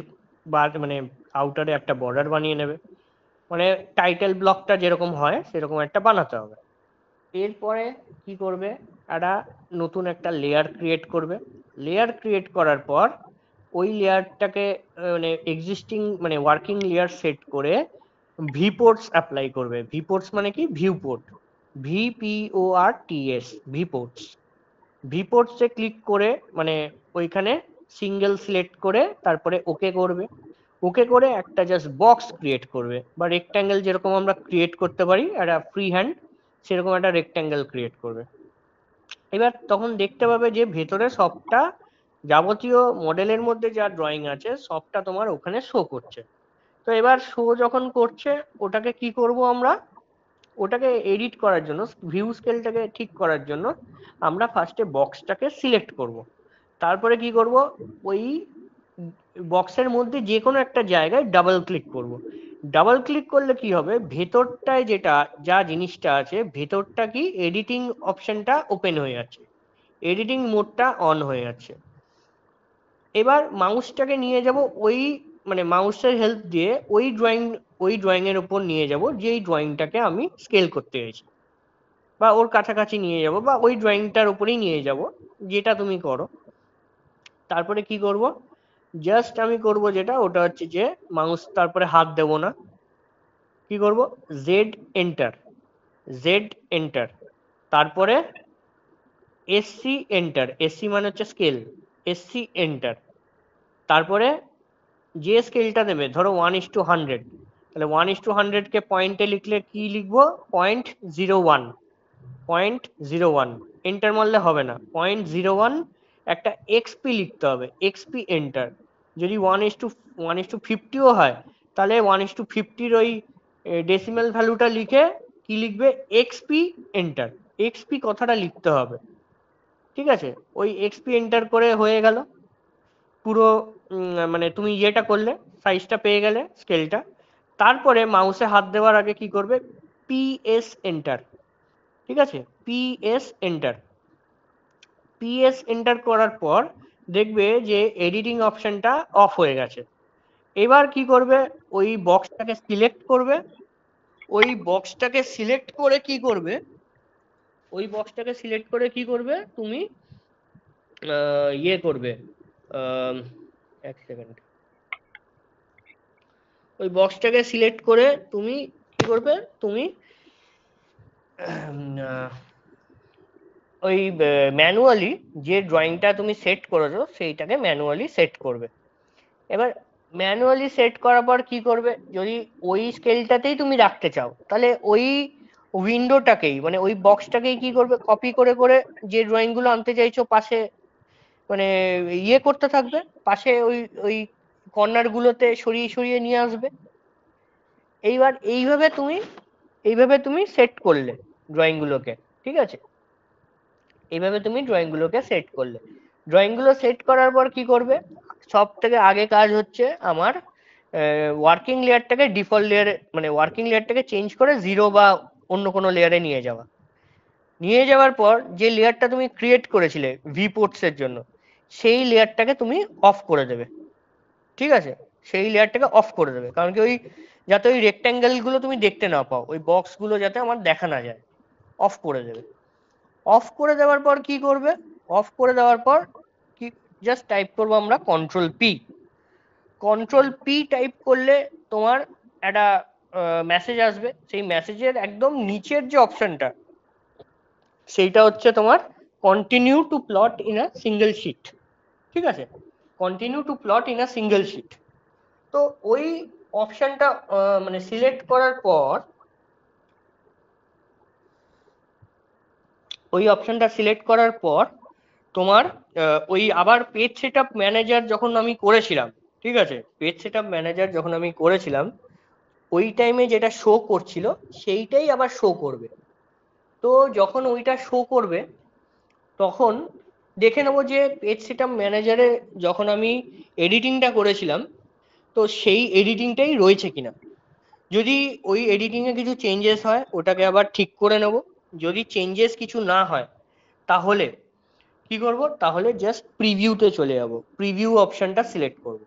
মানে আউটারে একটা বর্ডার বানিয়ে নেবে, মানে টাইটেল ব্লকটা যেরকম হয় সেরকম একটা বানাতে হবে। এরপরে কি করবে, একটা নতুন একটা লেয়ার ক্রিয়েট করবে। লেয়ার ক্রিয়েট করার পর ওই লেয়ারটাকে মানে এক্সিস্টিং মানে ওয়ার্কিং লেয়ার সেট করে ভিপোর্টস অ্যাপ্লাই করবে। ভিপোর্টস মানে কি, ভিউপোর্ট, VPORTS, ভিপোর্টস। ভিপোর্টসে ক্লিক করে মানে ওইখানে সিঙ্গেল সিলেক্ট করে তারপরে ওকে করবে। ওকে করে একটা জাস্ট বক্স ক্রিয়েট করবে, বা রেক্ট্যাঙ্গেল যেরকম আমরা ক্রিয়েট করতে পারি একটা ফ্রি হ্যান্ড, সেরকম একটা রেক্ট্যাঙ্গেল ক্রিয়েট করবে। এবার তখন দেখতে পাবে যে ভেতরে সবটা যাবতীয় মডেলের মধ্যে যা ড্রয়িং আছে সবটা তোমার ওখানে শো করছে। তো এবার শো যখন করছে ওটাকে কি করব আমরা, ওটাকে এডিট করার জন্য ভিউ স্কেলটাকে ঠিক করার জন্য আমরা ফার্স্টে বক্সটাকে সিলেক্ট করব। তারপরে কি করব, ওই বক্সের মধ্যে যে কোনো একটা জায়গায় ডাবল ক্লিক করব। ডাবল ক্লিক করলে কি হবে, ভেতরটায় যা জিনিসটা আছে ভেতরটা কি এডিটিং অপশনটা ওপেন হয়ে যাচ্ছে, এডিটিং মোডটা অন হয়ে যাচ্ছে। এবার মাউসটাকে নিয়ে যাব ওই মানে মাউসের হেল্প দিয়ে ওই ড্রয়িং এর উপর নিয়ে যাব যেই ড্রয়িংটাকে আমি স্কেল করতে গেছি, বা ওর কাছাকাছি নিয়ে যাব, বা ওই ড্রয়িংটার উপরেই নিয়ে যাব, যেটা তুমি করো। তারপরে কি করব, জাস্ট আমি করব যেটা, ওটা হচ্ছে যে মাউস তারপরে হাত দেব না, কি করব, জেড এন্টার, জেড এন্টার, তারপরে এসসি এন্টার, এসসি মানে হচ্ছে স্কেল, এসসি এন্টার, তারপরে যে স্কেলটা দেবে ধরো 1:100, তাহলে 1:100কে পয়েন্টে লিখলে কি লিখবো, 0.01, 0.01, এন্টার মারলে হবে না, 0.01 একটা এক্সপি লিখতে হবে, এক্সপি এন্টার। যদি 1:50ও হয় তাহলে 1:50 ওই ডেসিমেল ভ্যালুটা লিখে কি লিখবে, এক্সপি এন্টার, এক্সপি কথাটা লিখতে হবে। ঠিক আছে, ওই এক্সপি এন্টার করে হয়ে গেল পুরো, মানে তুমি ইয়েটা করলে, সাইজটা পেয়ে গেলে স্কেলটা। তারপরে মাউসে হাত দেওয়ার আগে কি করবে, PS এন্টার, ঠিক আছে, PS এন্টার, PS এন্টার করার পর দেখবে যে এডিটিং অপশনটা অফ হয়ে গেছে। এবার কি করবে, ওই বক্সটাকে সিলেক্ট করবে, ওই বক্সটাকে সিলেক্ট করে কি করবে, ওই বক্সটাকে সিলেক্ট করে কি করবে তুমি, ইয়ে করবে, এক সেকেন্ড, ওই বক্সটাকে সিলেক্ট করে তুমি কি করবে, তুমি ওই ম্যানুয়ালি যে ড্রয়িংটা তুমি সেট করেছো সেইটাকে ম্যানুয়ালি সেট করবে। এবার ম্যানুয়ালি সেট করার পর কি করবে, যদি ওই স্কেলটাতেই তুমি রাখতে চাও তাহলে ওই উইন্ডোটাকেই মানে ওই বক্সটাকেই কি করবে, কপি করে করে যে ড্রয়িংগুলো আনতে চাইছো পাশে মানে ইয়ে করতে থাকবে, পাশে ওই ওই কর্নারগুলোতে সরিয়ে সরিয়ে নিয়ে আসবে। এইবার এইভাবে তুমি সেট করলে ড্রয়িংগুলোকে, ঠিক আছে, এইভাবে তুমি ড্রয়িংগুলোকে সেট করলে। ড্রয়িংগুলো সেট করার পর কি করবে, সব থেকে আগে কাজ হচ্ছে আমার ওয়ার্কিং লেয়ারটাকে ডিফল্ট লেয়ারে মানে ওয়ার্কিং লেয়ারটাকে চেঞ্জ করে 0 বা অন্য কোনো লেয়ারে নিয়ে যাওয়া। নিয়ে যাওয়ার পর যে লেয়ারটা তুমি ক্রিয়েট করেছিলে ভিপোর্টসের জন্য সেই লেয়ারটাকে তুমি অফ করে দেবে। ঠিক আছে, সেই লেয়ারটাকে অফ করে দেবে, কারণ কি ওই যাতে ওই রেক্ট্যাঙ্গেলগুলো তুমি দেখতে না পাও, ওই বক্সগুলো যাতে আমার দেখা না যায়। অফ করে দেবে। অফ করে দেওয়ার পর কি করবে, অফ করে দেওয়ার পর কি জাস্ট টাইপ করবো আমরা control P. Control P type করলে তোমার একটা মেসেজ আসবে। সেই মেসেজের একদম নিচের যে অপশনটা সেইটা হচ্ছে তোমার continue to plot in a single sheet. ঠিক আছে, continue to plot in a single sheet. তো ওই অপশনটা মানে সিলেক্ট করার পর, ওই অপশনটা সিলেক্ট করার পর তোমার ওই আবার পেজ সেটআপ ম্যানেজার যখন আমি করেছিলাম, ঠিক আছে, পেজ সেটআপ ম্যানেজার যখন আমি করেছিলাম ওই টাইমে যেটা শো করছিল সেইটাই আবার শো করবে। তো যখন ওইটা শো করবে তখন দেখে নেবো যে পেজ সেটআপ ম্যানেজারে যখন আমি এডিটিংটা করেছিলাম তো সেই এডিটিংটাই রয়েছে কিনা। যদি ওই এডিটিংয়ে কিছু চেঞ্জেস হয় ওটাকে আবার ঠিক করে নেব। যদি চেঞ্জেস কিছু না হয় তাহলে কি করব, তাহলে জাস্ট প্রিভিউতে চলে যাব, প্রিভিউ অপশনটা সিলেক্ট করব।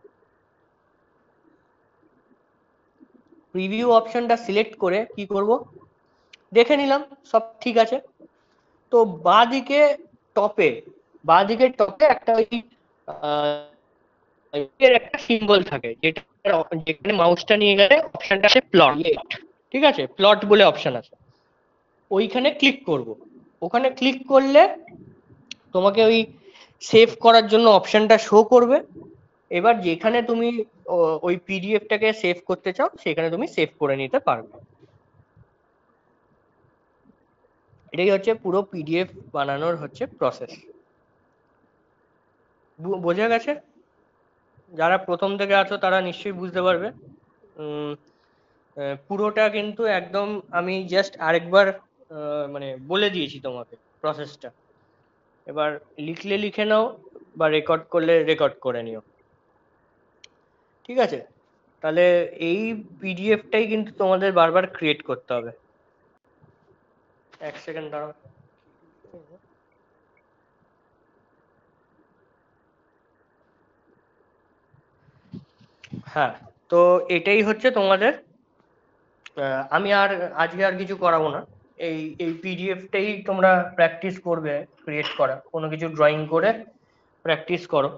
প্রিভিউ অপশনটা সিলেক্ট করে কি করব, দেখে নিলাম সব ঠিক আছে। তো বাঁদিকে টপে, বাঁদিকে টপে একটা ওই এর একটা সিম্বল থাকে যেটা, যেখানে মাউসটা নিয়ে গেলে অপশনটা আছে প্লট। ঠিক আছে, প্লট বলে অপশন আছে, ওইখানে ক্লিক করব। ওখানে ক্লিক করলে তোমাকে ওই সেভ করার জন্য অপশনটা শো করবে। এবার যেখানে তুমি ওই পিডিএফটাকে সেভ করতে চাও সেখানে তুমি সেভ করে নিতে পারবে। এটাই হচ্ছে পুরো পিডিএফ বানানোর হচ্ছে প্রসেস। বোঝা গেছে? যারা প্রথম থেকে আছো তারা নিশ্চয়ই বুঝতে পারবে। পুরোটা কিন্তু একদম আমি জাস্ট আরেকবার মানে বলে দিয়েছি তোমাকে প্রসেসটা। এবার লিখলে লিখে নাও বা রেকর্ড করলে রেকর্ড করে নিও। ঠিক আছে, তাহলে এই পিডিএফটাই কিন্তু তোমাদের বারবার ক্রিয়েট করতে হবে। এক সেকেন্ড দাঁড়াও। হ্যাঁ, তো এটাই হচ্ছে তোমাদের। আমি আর আজকে আর কিছু করাবো না। এই এই পিডিএফটাই তোমরা প্র্যাকটিস করবে ক্রিয়েট করা, কোনো কিছু ড্রয়িং করে প্র্যাকটিস করো।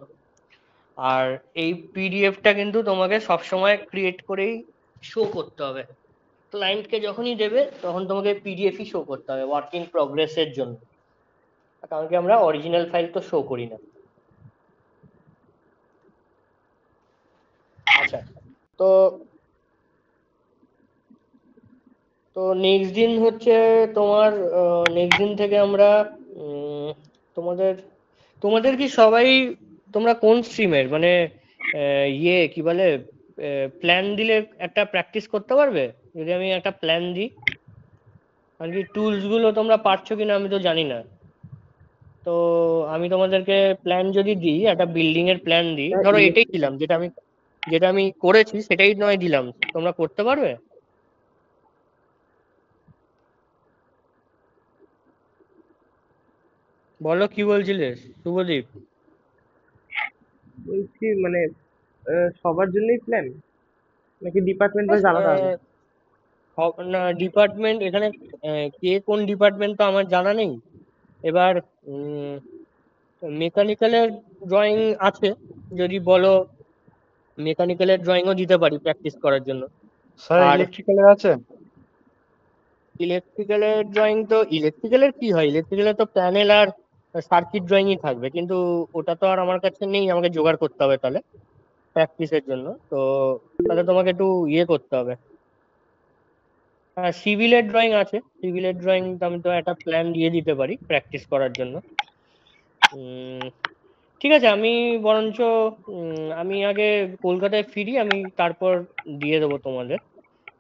আর এই পিডিএফটা কিন্তু তোমাকে সবসময় ক্রিয়েট করেই শো করতে হবে। ক্লায়েন্টকে যখনই দেবে তখন তোমাকে পিডিএফই শো করতে হবে ওয়ার্ক ইন প্রগ্রেসের জন্য, কারণ কি আমরা অরিজিনাল ফাইল তো শো করি না। আচ্ছা, তো তো নেক্সট দিন হচ্ছে তোমার, নেক্সট দিন থেকে আমরা তোমাদের তোমাদের কি সবাই, তোমরা কোন স্ট্রিমের মানে ইয়ে কি বলে, প্ল্যান দিলে একটা প্র্যাকটিস করতে পারবে? যদি আমি একটা প্ল্যান দিই, আর কি টুলস গুলো তোমরা পারছো কিনা আমি তো জানি না। তো আমি তোমাদেরকে প্ল্যান যদি দিই, একটা বিল্ডিং এর প্ল্যান দিই, ধরো এটাই দিলাম, যেটা আমি করেছি সেটাই নয় দিলাম, তোমরা করতে পারবে? বলো কি বলছিলে শুভদীপ? বলছি মানে সবার জন্যই প্ল্যান নাকি ডিপার্টমেন্ট ওয়াইজ আলাদা আলাদা? না, ডিপার্টমেন্ট এখানে কে কোন ডিপার্টমেন্ট তো আমার জানা নেই। এবার মেকানিক্যালের ড্রয়িং আছে, যদি বলো মেকানিক্যালের ড্রয়িংও দিতে পারি প্র্যাকটিস করার জন্য। স্যার আর ইলেকট্রিক্যালের আছে? ইলেকট্রিক্যালের ড্রয়িং, তো ইলেকট্রিক্যালের কি হয়, ইলেকট্রিক্যালের তো প্যানেল আর সার্কিট ড্রয়িংই থাকবে, কিন্তু ওটা তো আর আমার কাছে নেই, আমাকে জোগাড় করতে হবে তাহলে প্র্যাকটিসের জন্য। তো তাহলে তোমাকে একটু ইয়ে করতে হবে। হ্যাঁ, সিভিলের ড্রয়িং আছে, সিভিলের ড্রয়িং আমি তো একটা প্ল্যান দিয়ে দিতে পারি প্র্যাকটিস করার জন্য। ঠিক আছে, আমি বরঞ্চ আমি আগে কলকাতায় ফিরি, আমি তারপর দিয়ে দেবো তোমাদের।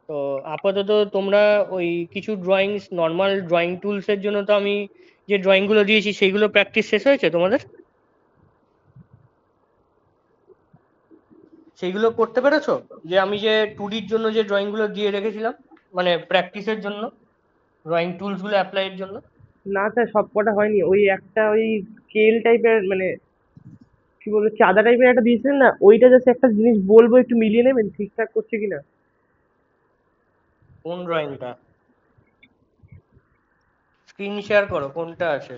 তো আপাতত তোমরা ওই কিছু ড্রয়িংস, নর্মাল ড্রয়িং টুলসের জন্য তো আমি যে ড্রয়িংগুলো দিয়েছি সেইগুলো প্র্যাকটিস শেষ হয়েছে তোমাদের? সেইগুলো করতে পেরেছো? যে আমি যে টুডির জন্য যে ড্রয়িংগুলো দিয়ে রেখেছিলাম, মানে প্র্যাকটিসের জন্য, ড্রয়িং টুলসগুলো অ্যাপ্লাইয়ের জন্য। না স্যার, সব কটা হয়নি। ওই একটা ওই স্কেল টাইপের মানে কি বলবো, চাঁদা টাইপের একটা দিয়েছিলেন না, ওইটা জাস্ট একটা জিনিস বলবো, একটু মিলিয়ে নেবেন ঠিকঠাক করছে কিনা। কোন ড্রয়িংটা? স্ক্রিন শেয়ার করো, কোনটা আছে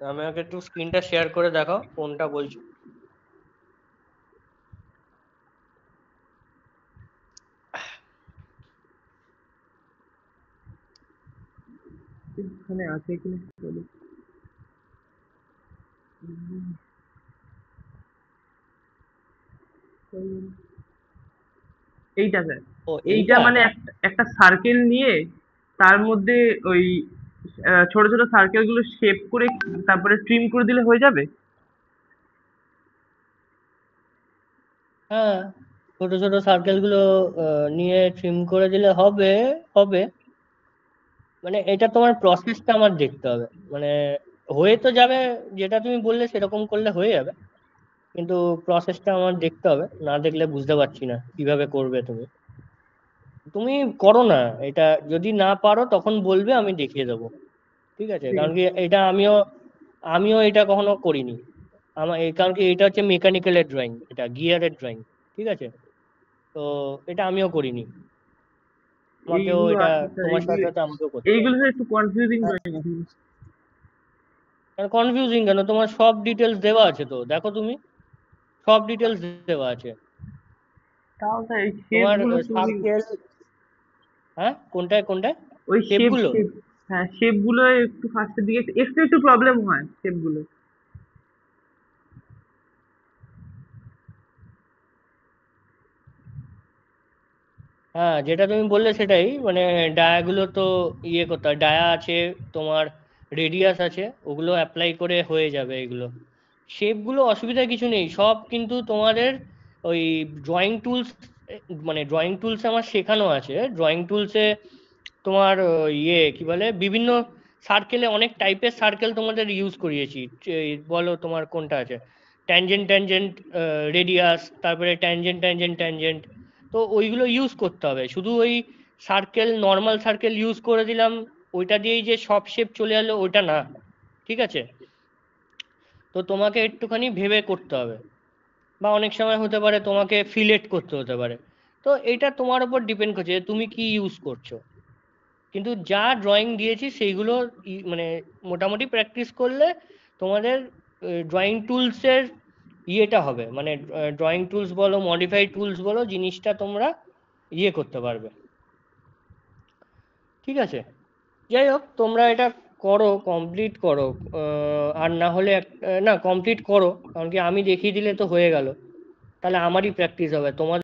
আমাকে একটু স্ক্রিনটা শেয়ার করে দেখাও কোনটা বলছো। এখানে আছে কিনা বলি। উম, এইটা স্যার, ও এইটা এইটা। মানে একটা সার্কেল নিয়ে তার মধ্যে ওই ছোট ছোট সার্কেল গুলো শেপ করে তারপরে ট্রিম করে দিলে হয়ে যাবে। হ্যাঁ, ছোট ছোট সার্কেল গুলো নিয়ে ট্রিম করে দিলে হবে। হবে, মানে এটা তোমার প্রসেসটা আমার দেখতে হবে। মানে হয়ে তো যাবে, যেটা তুমি বললে সেরকম করলে হয়ে যাবে, কিন্তু প্রসেসটা আমার দেখতে হবে, না দেখলে বুঝতে পারছি না কিভাবে করবে তুমি। তুমি করো না এটা, যদি না পারো তখন বলবে, আমি দেখিয়ে দেবো। ঠিক আছে, ঠিক কারণ আছে। কি এটা আমিও আমিও এটা কখনো করিনি। কারণ কি এটা হচ্ছে মেকানিক্যালের ড্রয়িং, এটা গিয়ারের ড্রয়িং। ঠিক আছে, তো এটা আমিও করিনি, আমাকেও এইগুলো এটা, আছে স্যার, তোমার সাথে এইগুলো সাথে আমাকেও করতে হবে। এইগুলো স্যার একটু কনফিউজিং ড্রয়িং আছে। কনফিউজিং কেন, তোমার সব ডিটেলস দেওয়া আছে তো, দেখো তুমি, সব ডিটেলস দেওয়া আছে। তাও স্যার এই শেপ তোমার গুলো খুবই, সার্কেল, হ্যাঁ কোনটায় কোনটায়, ওই শেপ শেপগুলো। শেপ, হ্যাঁ শেপ গুলো একটু ফার্স্টের দিকে একটু একটু একটু প্রবলেম হয় শেপ গুলো। হ্যাঁ, যেটা তুমি বললে সেটাই, মানে ডায়াগুলো তো ইয়ে করতে হয়, ডায়া আছে তোমার, রেডিয়াস আছে, ওগুলো অ্যাপ্লাই করে হয়ে যাবে এগুলো। শেপগুলো অসুবিধা কিছু নেই, সব কিন্তু তোমাদের ওই ড্রয়িং টুলস, মানে ড্রয়িং টুলসে আমার শেখানো আছে। ড্রয়িং টুলসে তোমার ইয়ে কি বলে, বিভিন্ন সার্কেলে অনেক টাইপের সার্কেল তোমাদের ইউজ করিয়েছি। বলো তোমার কোনটা আছে, ট্যানজেন্ট ট্যানজেন্ট, রেডিয়াস, তারপরে ট্যানজেন্ট ট্যানজেন্ট ট্যানজেন্ট। তো ওইগুলো ইউজ করতে হবে, শুধু ওই সার্কেল, নর্মাল সার্কেল ইউজ করে দিলাম, ওইটা দিয়েই যে সব শেপ চলে এলো ওইটা না। ঠিক আছে, তো তোমাকে একটুখানি ভেবে করতে হবে, বা অনেক সময় হতে পারে তোমাকে ফিলেট করতে হতে পারে। তো এটা তোমার উপর ডিপেন্ড করছে যে তুমি কি ইউজ করছো। কিন্তু যা ড্রয়িং দিয়েছি সেইগুলো মানে মোটামুটি প্র্যাকটিস করলে তোমাদের ড্রয়িং টুলসের ইয়েটা হবে, মানে ড্রয়িং টুলস বলো, মডিফাইড টুলস বলো, জিনিসটা তোমরা ইয়ে করতে পারবে। ঠিক আছে, যাই হোক তোমরা এটা করো, কমপ্লিট করো। আর না হলে না, কমপ্লিট করো, কারণ কি আমি দেখিয়ে দিলে তো হয়ে গেল, তাহলে আমারই প্র্যাকটিস হবে, তোমার